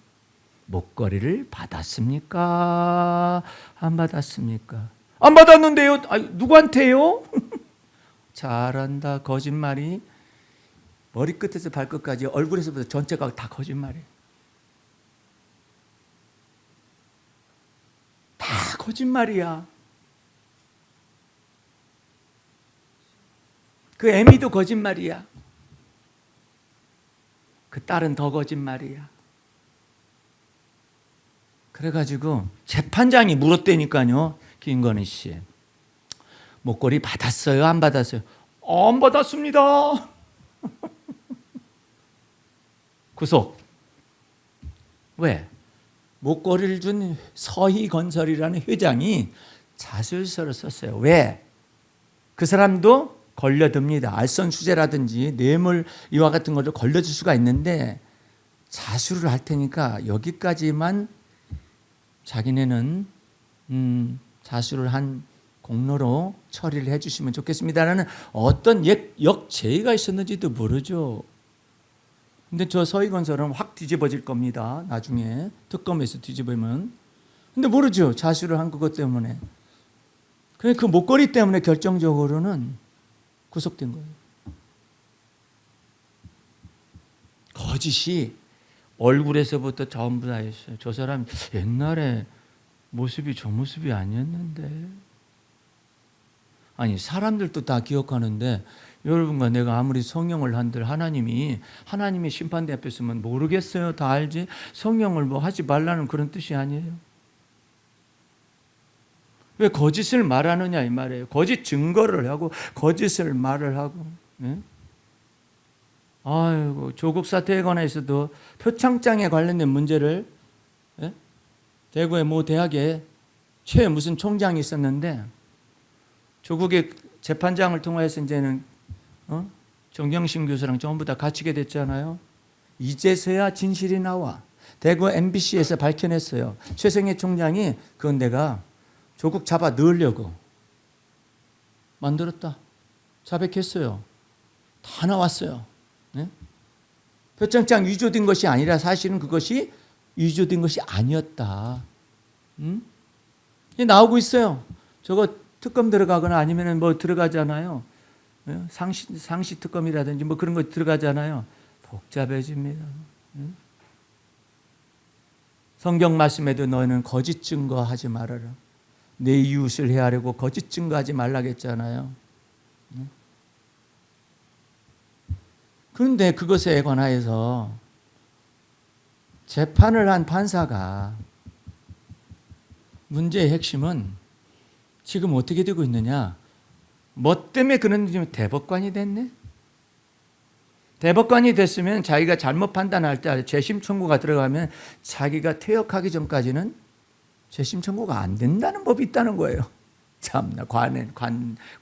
목걸이를 받았습니까? 안 받았습니까? 안 받았는데요. 아니, 누구한테요? 잘한다. 거짓말이 머리끝에서 발끝까지 얼굴에서부터 전체가 다 거짓말이에요. 다 거짓말이야. 그 애미도 거짓말이야. 그 딸은 더 거짓말이야. 그래가지고 재판장이 물었다니까요. 김건희 씨 목걸이 받았어요? 안 받았어요? 안 받았습니다. 구속. 왜? 목걸이를 준 서희건설이라는 회장이 자술서를 썼어요. 왜? 그 사람도 걸려듭니다. 알선수재라든지 뇌물 이와 같은 것을 걸려줄 수가 있는데 자술을 할 테니까 여기까지만 자기네는 자술을 한 공로로 처리를 해주시면 좋겠습니다라는 어떤 역제의가 있었는지도 모르죠. 근데 저 서희건설은 확 뒤집어질 겁니다. 나중에 특검에서 뒤집으면. 근데 모르죠. 자수를 한 그것 때문에. 그 목걸이 때문에 결정적으로는 구속된 거예요. 거짓이 얼굴에서부터 전부 다 있어요. 저 사람 옛날에 모습이 저 모습이 아니었는데. 아니 사람들도 다 기억하는데 여러분과 내가 아무리 성령을 한들 하나님이 심판대 앞에 서면 모르겠어요. 다 알지. 성령을 뭐 하지 말라는 그런 뜻이 아니에요. 왜 거짓을 말하느냐 이 말이에요. 거짓 증거를 하고 거짓을 말을 하고. 네? 아이고 조국 사태에 관해서도 표창장에 관련된 문제를 대구의 모 대학에 최 무슨 총장이 있었는데 조국의 재판장을 통해서 이제는 정경심 교수랑 전부 다 갇히게 됐잖아요. 이제서야 진실이 나와. 대구 MBC에서 밝혀냈어요. 최승희 총장이 그건 내가 조국 잡아 넣으려고 만들었다. 자백했어요. 다 나왔어요. 네? 표창장 위조된 것이 아니라 사실은 그것이 위조된 것이 아니었다. 나오고 있어요. 저거 특검 들어가거나 아니면 뭐 들어가잖아요. 상시 특검이라든지 뭐 그런 거 들어가잖아요. 복잡해집니다. 성경 말씀에도 너희는 거짓 증거하지 말아라. 내 이웃을 해하려고 거짓 증거하지 말라겠잖아요. 그런데 그것에 관하여서 재판을 한 판사가 문제의 핵심은 지금 어떻게 되고 있느냐? 뭐 때문에 그런지 대법관이 됐네? 대법관이 됐으면 자기가 잘못 판단할 때 재심 청구가 들어가면 자기가 퇴역하기 전까지는 재심 청구가 안 된다는 법이 있다는 거예요. 참나,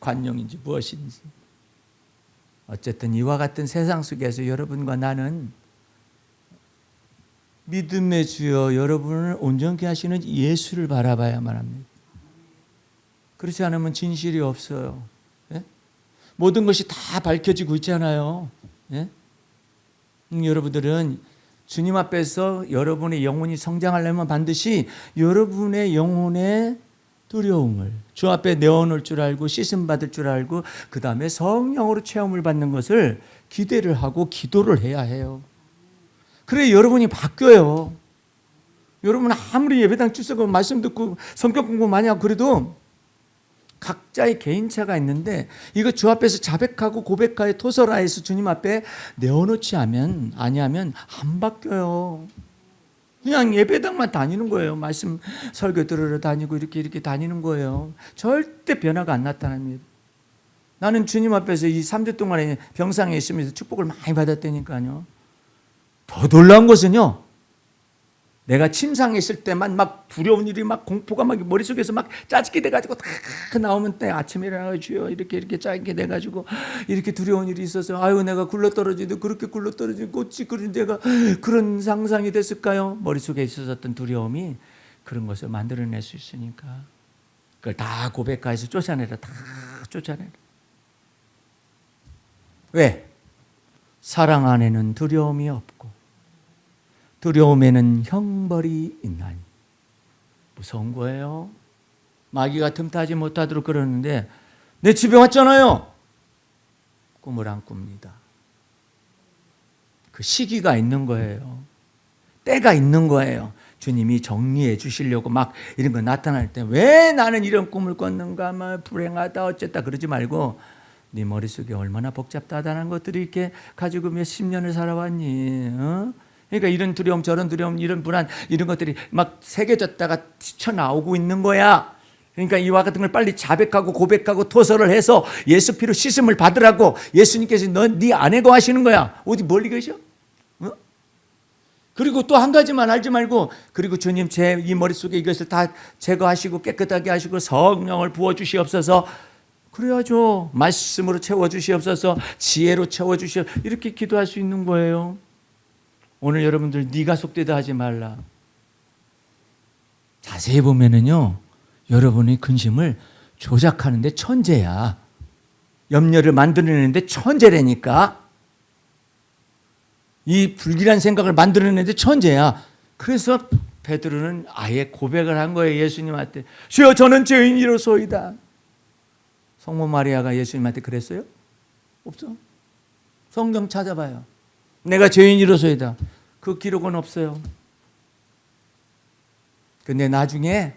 관용인지 무엇인지. 어쨌든 이와 같은 세상 속에서 여러분과 나는 믿음의 주여 여러분을 온전케 하시는 예수를 바라봐야만 합니다. 그렇지 않으면 진실이 없어요. 예? 모든 것이 다 밝혀지고 있잖아요. 예? 여러분들은 주님 앞에서 여러분의 영혼이 성장하려면 반드시 여러분의 영혼의 두려움을 주 앞에 내어놓을 줄 알고 씻음 받을 줄 알고 그 다음에 성령으로 체험을 받는 것을 기대를 하고 기도를 해야 해요. 그래 여러분이 바뀌어요. 여러분 아무리 예배당 출석하고 말씀 듣고 성경 공부 많이 하고 그래도 각자의 개인차가 있는데 이거 주 앞에서 자백하고 고백하여 토설하여서 주님 앞에 내어놓지 아니하면 안 바뀌어요. 그냥 예배당만 다니는 거예요. 말씀 설교 들으러 다니고 이렇게 다니는 거예요. 절대 변화가 안 나타납니다. 나는 주님 앞에서 이 3주 동안에 병상에 있으면서 축복을 많이 받았다니까요. 더 놀라운 것은요, 내가 침상에 있을 때만 막 두려운 일이 막 공포가 막 머릿속에서 막 짜증게 돼가지고 다 나오면 때 아침에 일어나서 주여 이렇게 짜증게 돼가지고 이렇게 두려운 일이 있어서 아유 내가 굴러떨어지도 그렇게 굴러떨어지고 어찌 그런 내가 그런 상상이 됐을까요? 머릿속에 있었던 두려움이 그런 것을 만들어낼 수 있으니까 그걸 다 고백하여서 쫓아내라. 다 쫓아내라. 왜? 사랑 안에는 두려움이 없고 두려움에는 형벌이 있나니. 무서운 거예요. 마귀가 틈타지 못하도록 그러는데 내 집에 왔잖아요. 꿈을 안 꿉니다. 그 시기가 있는 거예요. 때가 있는 거예요. 주님이 정리해 주시려고 막 이런 거 나타날 때 왜 나는 이런 꿈을 꿨는가 막 불행하다 어쨌다 그러지 말고 네 머릿속에 얼마나 복잡다단한 것들이 이렇게 가지고 몇십 년을 살아왔니? 어? 그러니까 이런 두려움 저런 두려움 이런 불안 이런 것들이 막 새겨졌다가 튀쳐나오고 있는 거야. 그러니까 이와 같은 걸 빨리 자백하고 고백하고 토설을 해서 예수 피로 씻음을 받으라고 예수님께서 너 네 안에 거하시는 거야. 어디 멀리 계셔? 어? 그리고 또 한 가지만 알지 말고 그리고 주님 제 이 머릿속에 이것을 다 제거하시고 깨끗하게 하시고 성령을 부어주시옵소서. 그래야죠. 말씀으로 채워주시옵소서. 지혜로 채워주시옵소서. 이렇게 기도할 수 있는 거예요. 오늘 여러분들 네가 속되다 하지 말라. 자세히 보면은요, 여러분의 근심을 조작하는데 천재야. 염려를 만들어내는데 천재라니까. 이 불길한 생각을 만들어내는데 천재야. 그래서 베드로는 아예 고백을 한 거예요. 예수님한테. 주여 저는 죄인이로소이다. 성모 마리아가 예수님한테 그랬어요? 없어. 성경 찾아봐요. 내가 죄인이로소이다. 그 기록은 없어요. 근데 나중에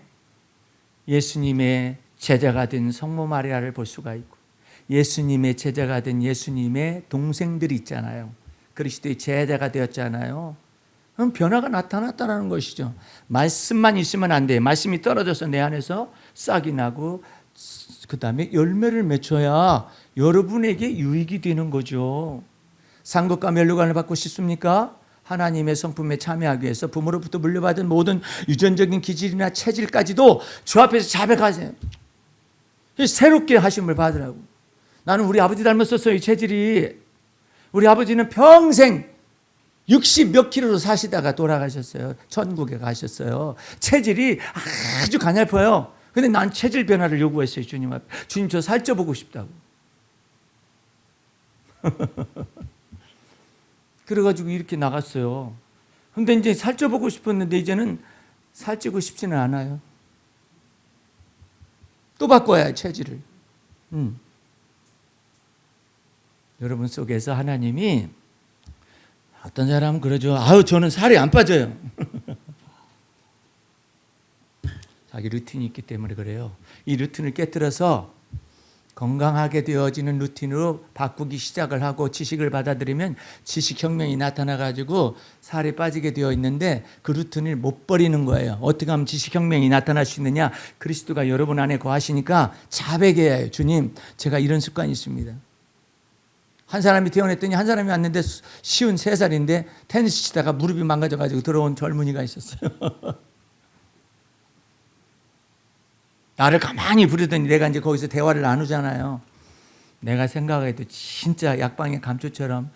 예수님의 제자가 된 성모 마리아를 볼 수가 있고 예수님의 제자가 된 예수님의 동생들이 있잖아요. 그리스도의 제자가 되었잖아요. 그럼 변화가 나타났다는 것이죠. 말씀만 있으면 안 돼요. 말씀이 떨어져서 내 안에서 싹이 나고 그 다음에 열매를 맺혀야 여러분에게 유익이 되는 거죠. 상급과 면류관을 받고 싶습니까? 하나님의 성품에 참여하기 위해서 부모로부터 물려받은 모든 유전적인 기질이나 체질까지도 주 앞에서 자백하세요. 새롭게 하심을 받으라고. 나는 우리 아버지 닮았었어요. 이 체질이. 우리 아버지는 평생 60 몇 킬로로 사시다가 돌아가셨어요. 천국에 가셨어요. 체질이 아주 가냘퍼요. 근데 난 체질 변화를 요구했어요. 주님 앞에. 주님 저 살쪄보고 싶다고. 그래가지고 이렇게 나갔어요. 근데 이제 살쪄보고 싶었는데 이제는 살찌고 싶지는 않아요. 또 바꿔야 체질을. 여러분 속에서 하나님이 어떤 사람은 그러죠. 아유 저는 살이 안 빠져요. 자기 루틴이 있기 때문에 그래요. 이 루틴을 깨뜨려서 건강하게 되어지는 루틴으로 바꾸기 시작을 하고 지식을 받아들이면 지식혁명이 나타나가지고 살이 빠지게 되어 있는데 그 루틴을 못 버리는 거예요. 어떻게 하면 지식혁명이 나타날 수 있느냐? 그리스도가 여러분 안에 거하시니까 자백해야 해요. 주님, 제가 이런 습관이 있습니다. 한 사람이 퇴원했더니 한 사람이 왔는데 53살인데 테니스 치다가 무릎이 망가져가지고 들어온 젊은이가 있었어요. 나를 가만히 부르더니 내가 이제 거기서 대화를 나누잖아요. 내가 생각해도 진짜 약방의 감초처럼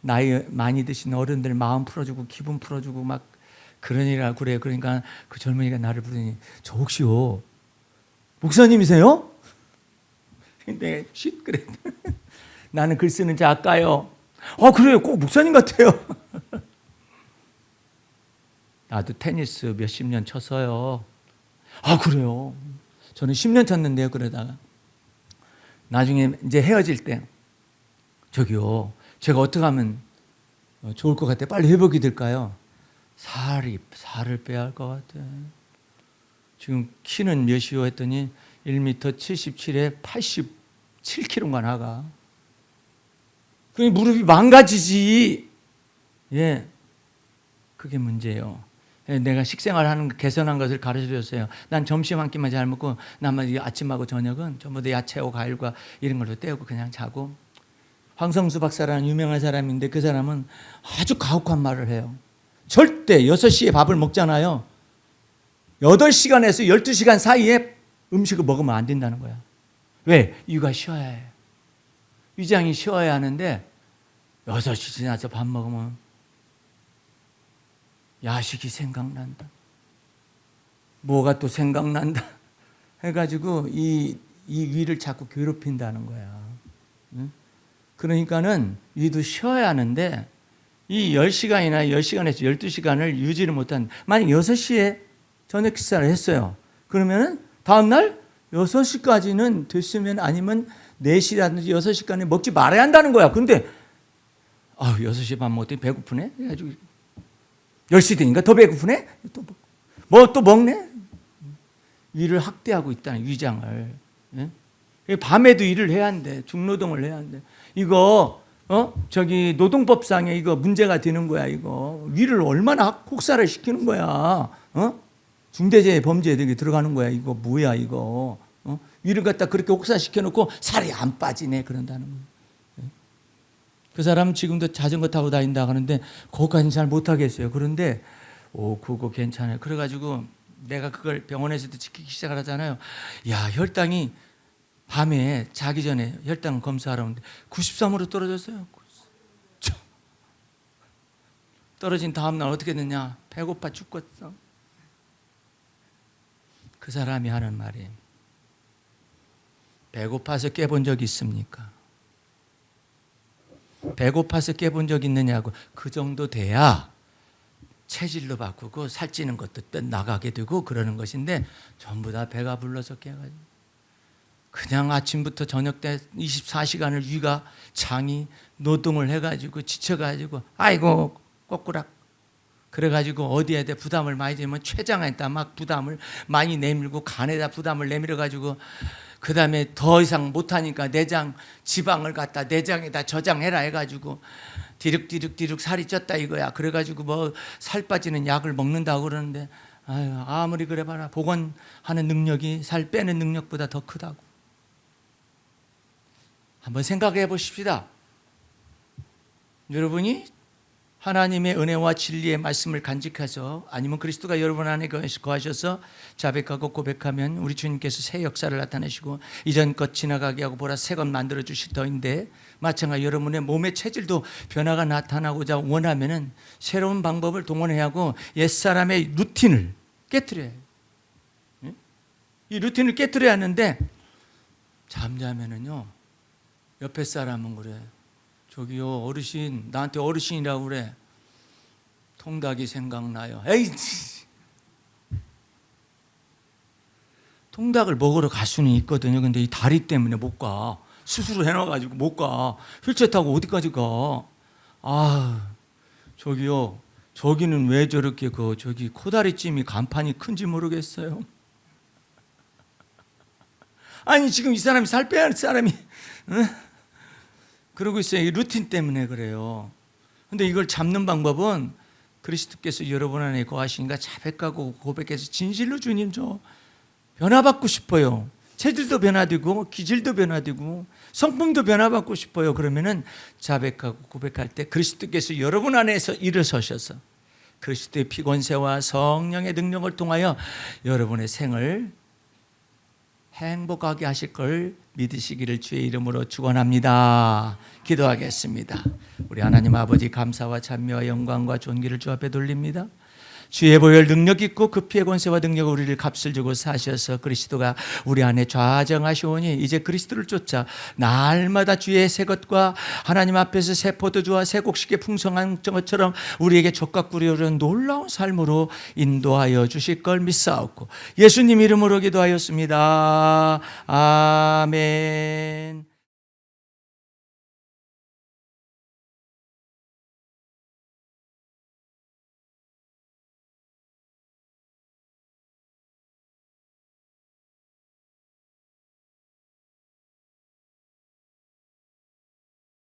나이 많이 드신 어른들 마음 풀어주고 기분 풀어주고 막 그러니라 그래요. 그러니까 그 젊은이가 나를 부르니 저 혹시요 목사님이세요? 근데 쉿 그래. 나는 글 쓰는 작가요. 그래요. 꼭 목사님 같아요. 나도 테니스 몇십 년 쳤어요. 그래요. 저는 10년 쳤는데요. 그러다가 나중에 이제 헤어질 때 저기요, 제가 어떻게 하면 좋을 것 같아요? 빨리 회복이 될까요? 살을 빼야 할 것 같아. 지금 키는 몇이요 했더니 1m 77에 87kg가 나가. 그게 무릎이 망가지지. 예, 그게 문제예요. 내가 식생활 하는 개선한 것을 가르쳐 줬어요. 난 점심 한 끼만 잘 먹고 나머지 아침하고 저녁은 전부 다 야채하고 과일과 이런 걸로 때우고 그냥 자고. 황성수 박사라는 유명한 사람인데 그 사람은 아주 가혹한 말을 해요. 절대 6시에 밥을 먹잖아요. 8시간에서 12시간 사이에 음식을 먹으면 안 된다는 거야. 왜? 이유가 쉬어야 해요. 위장이 쉬어야 하는데 6시 지나서 밥 먹으면 야식이 생각난다. 뭐가 또 생각난다. 해가지고 이 위를 자꾸 괴롭힌다는 거야. 그러니까는 위도 쉬어야 하는데 이 10시간이나 10시간에서 12시간을 유지를 못한, 만약 6시에 저녁 식사를 했어요. 그러면은 다음날 6시까지는 됐으면, 아니면 4시라든지 6시간에 먹지 말아야 한다는 거야. 근데 6시 밥 먹더니 배고프네? 해가지고 10시 되니까 더 배고프네? 또 먹네? 위를 학대하고 있다는, 위장을. 예? 밤에도 일을 해야 한대. 중노동을 해야 한대. 이거 저기 노동법상에 이거 문제가 되는 거야. 이거 위를 얼마나 혹사를 시키는 거야. 중대재해 범죄에 들어가는 거야. 이거 뭐야 이거. 위를 갖다 그렇게 혹사시켜 놓고 살이 안 빠지네 그런다는 거야. 그 사람은 지금도 자전거 타고 다닌다 하는데 그거까지는 잘 못하겠어요. 그런데 그거 괜찮아요. 그래가지고 내가 그걸 병원에서도 지키기 시작을 하잖아요. 야, 혈당이 밤에 자기 전에 혈당 검사하러 오는데 93으로 떨어졌어요. 떨어진 다음날 어떻게 됐냐? 배고파 죽겠어. 그 사람이 하는 말이, 배고파서 깨본 적 있습니까? 배고파서 깨본 적 있느냐고. 그 정도 돼야 체질로 바꾸고 살찌는 것도 나가게 되고 그러는 것인데, 전부 다 배가 불러서 깨가지고 그냥 아침부터 저녁 때 24시간을 위가 장이 노동을 해가지고 지쳐가지고 아이고 꼬꾸락. 그래가지고 어디에다 부담을 많이 주면 췌장에다 막 부담을 많이 내밀고 간에다 부담을 내밀어가지고 그 다음에 더 이상 못하니까 내장 지방을 갖다 내장에다 저장해라 해가지고 디륵디륵 살이 쪘다 이거야. 그래가지고 뭐 살 빠지는 약을 먹는다고 그러는데, 아무리 그래 봐라 복원하는 능력이 살 빼는 능력보다 더 크다고. 한번 생각해 보십시다. 여러분이 하나님의 은혜와 진리의 말씀을 간직해서, 아니면 그리스도가 여러분 안에 거하셔서 자백하고 고백하면 우리 주님께서 새 역사를 나타내시고 이전 것 지나가게 하고 보라 새 것 만들어 주실 터인데, 마찬가지로 여러분의 몸의 체질도 변화가 나타나고자 원하면은 새로운 방법을 동원해야 하고 옛사람의 루틴을 깨트려야 해요. 이 루틴을 깨트려야 하는데, 잠자면은요 옆에 사람은 그래, 저기요 어르신, 나한테 어르신이라고 그래. 통닭이 생각나요. 에이, 통닭을 먹으러 갈 수는 있거든요. 근데 이 다리 때문에 못 가. 수술을 해놔가지고 못 가. 휠체어 타고 어디까지 가. 저기요, 저기는 왜 저렇게 저기 코다리찜이 간판이 큰지 모르겠어요. 아니 지금 이 사람이 살 빼야 할 사람이 그러고 있어요. 이 루틴 때문에 그래요. 근데 이걸 잡는 방법은 그리스도께서 여러분 안에 거하시니까 자백하고 고백해서 진실로 주님 저 변화받고 싶어요. 체질도 변화되고 기질도 변화되고 성품도 변화받고 싶어요. 그러면은 자백하고 고백할 때 그리스도께서 여러분 안에서 일어서셔서 그리스도의 피권세와 성령의 능력을 통하여 여러분의 생을 행복하게 하실 걸 믿으시기를 주의 이름으로 축원합니다. 기도하겠습니다. 우리 하나님 아버지 감사와 찬미와 영광과 존귀를 주 앞에 돌립니다. 주의 보혈 능력 있고 그 피의 권세와 능력으로 우리를 값을 주고 사셔서 그리스도가 우리 안에 좌정하시오니 이제 그리스도를 쫓아 날마다 주의 새 것과 하나님 앞에서 새 포도주와 새 곡식의 풍성한 것처럼 우리에게 족각 꾸려오는 놀라운 삶으로 인도하여 주실 걸 믿사옵고 예수님 이름으로 기도하였습니다. 아멘.